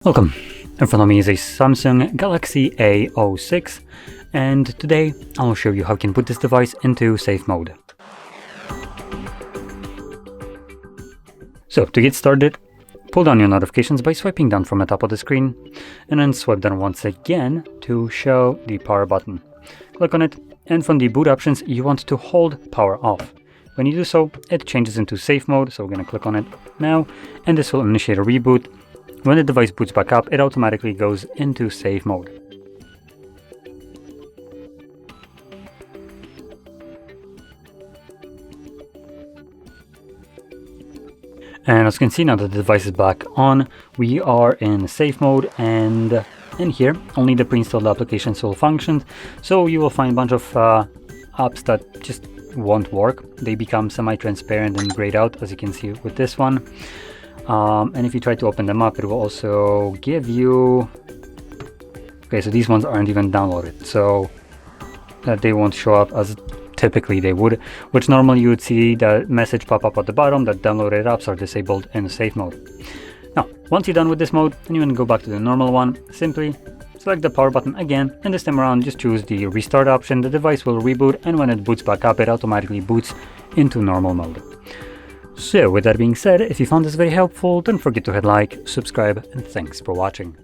Welcome. In front of me is a Samsung Galaxy A06, and today I'll show you how you can put this device into safe mode. So to get started, pull down your notifications by swiping down from the top of the screen, and then swipe down once again to show the power button. Click on it, and from the boot options you want to hold power off. When you do so, it changes into safe mode, so we're going to click on it now, and this will initiate a reboot. When the device boots back up, it automatically goes into safe mode. And as you can see, now that the device is back on, we are in safe mode, and in here only the pre-installed applications will function. So you will find a bunch of apps that just won't work. They become semi-transparent and grayed out, as you can see with this one. And if you try to open them up, it will also give you... Okay, so these ones aren't even downloaded, so they won't show up as typically they would, which normally you would see the message pop up at the bottom that downloaded apps are disabled in safe mode. Now, once you're done with this mode, and you want to go back to the normal one, simply select the power button again, and this time around just choose the restart option. The device will reboot, and when it boots back up, it automatically boots into normal mode. So with that being said, if you found this very helpful, don't forget to hit like, subscribe, and thanks for watching.